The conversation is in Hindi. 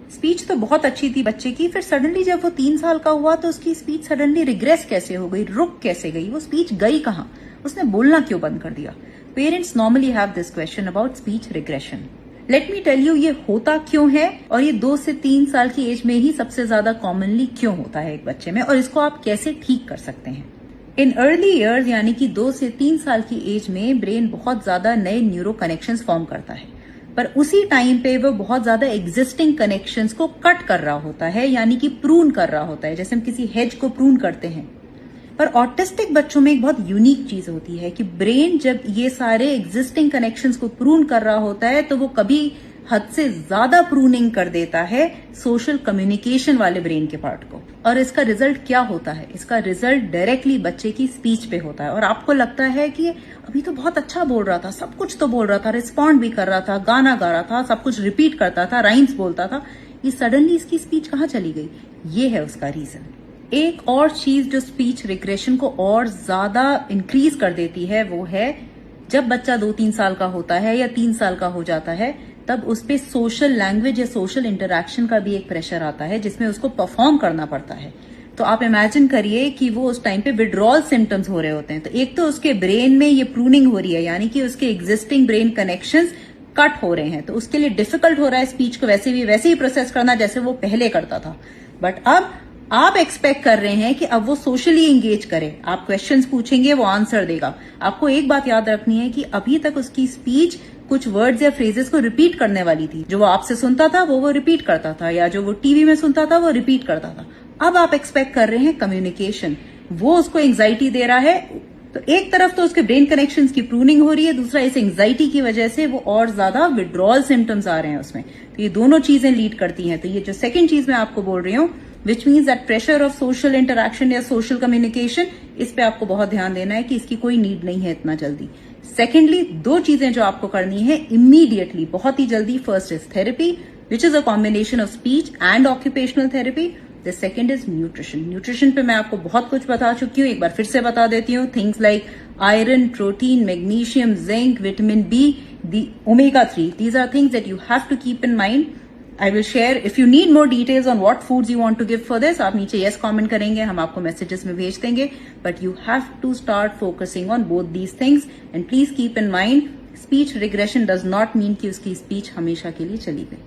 स्पीच तो बहुत अच्छी थी बच्चे की, फिर सडनली जब वो 3 साल का हुआ तो उसकी स्पीच सडनली रिग्रेस कैसे हो गई, रुक कैसे गई, वो स्पीच गई कहाँ, उसने बोलना क्यों बंद कर दिया। Parents normally have this question about speech regression. Let me tell you ये होता क्यों है और ये 2 से 3 साल की एज में ही सबसे ज्यादा कॉमनली क्यों होता है एक बच्चे में, और इसको आप कैसे ठीक कर सकते हैं। इन अर्ली ईयर्स यानी कि 2 से 3 साल की एज में ब्रेन बहुत ज्यादा नए न्यूरो कनेक्शंस फॉर्म करता है, पर उसी टाइम पे वो बहुत ज्यादा एग्जिस्टिंग कनेक्शंस को कट कर रहा होता है, यानी कि प्रून कर रहा होता है, जैसे हम किसी हेज को प्रून करते हैं। पर ऑटिस्टिक बच्चों में एक बहुत यूनिक चीज होती है कि ब्रेन जब ये सारे एग्जिस्टिंग कनेक्शंस को प्रून कर रहा होता है तो वो कभी हद से ज्यादा प्रूनिंग कर देता है सोशल कम्युनिकेशन वाले ब्रेन के पार्ट को। और इसका रिजल्ट क्या होता है, इसका रिजल्ट डायरेक्टली बच्चे की स्पीच पे होता है। और आपको लगता है कि अभी तो बहुत अच्छा बोल रहा था, सब कुछ तो बोल रहा था, रिस्पॉन्ड भी कर रहा था, गाना गा रहा था, सब कुछ रिपीट करता था, राइम्स बोलता था, ये सडनली इसकी स्पीच कहाँ चली गई। ये है उसका रीजन। एक और चीज जो स्पीच रिग्रेशन को और ज्यादा इंक्रीज कर देती है वो है जब बच्चा 2-3 साल का होता है या 3 साल का हो जाता है, तब उस पे सोशल लैंग्वेज या सोशल इंटरैक्शन का भी एक प्रेशर आता है जिसमें उसको परफॉर्म करना पड़ता है। तो आप इमेजिन करिए कि वो उस टाइम पे विड्रॉल सिम्टम्स हो रहे होते हैं। तो एक तो उसके ब्रेन में ये प्रूनिंग हो रही है, यानी कि उसके एग्जिस्टिंग ब्रेन कनेक्शंस कट हो रहे हैं, तो उसके लिए डिफिकल्ट हो रहा है स्पीच को वैसे ही प्रोसेस करना जैसे वो पहले करता था। बट अब आप एक्सपेक्ट कर रहे हैं कि अब वो सोशली एंगेज करे, आप क्वेश्चंस पूछेंगे वो आंसर देगा। आपको एक बात याद रखनी है कि अभी तक उसकी स्पीच कुछ वर्ड्स या फ्रेजेस को रिपीट करने वाली थी, जो वो आपसे सुनता था वो रिपीट करता था, या जो वो टीवी में सुनता था वो रिपीट करता था। अब आप एक्सपेक्ट कर रहे हैं कम्युनिकेशन, वो उसको एंग्जाइटी दे रहा है। तो एक तरफ तो उसके ब्रेन कनेक्शंस की प्रूनिंग हो रही है, दूसरा इस एंग्जाइटी की वजह से वो और ज्यादा विड्रॉल सिम्टम्स आ रहे हैं उसमें। तो ये दोनों चीजें लीड करती हैं। तो ये जो सेकंड चीज मैं आपको बोल रही हूँ, which means that pressure of social interaction या सोशल कम्युनिकेशन, इस पे आपको बहुत ध्यान देना है कि इसकी कोई नीड नहीं है इतना जल्दी। सेकेंडली 2 चीजें जो आपको करनी है इमीडिएटली, बहुत ही जल्दी। First is therapy which is a combination of speech and occupational therapy. The second is nutrition. Nutrition पे मैं आपको बहुत कुछ बता चुकी हूँ, एक बार फिर से बता देती हूँ। Things like iron, protein, magnesium, zinc, vitamin B, the omega 3, these are things that you have to keep in mind. I will share if you need more details on what foods you want to give for this. आप नीचे yes comment करेंगे, हम आपको messages में भेज देंगे. But you have to start focusing on both these things and please keep in mind speech regression does not mean कि उसकी speech हमेशा के लिए चली गई.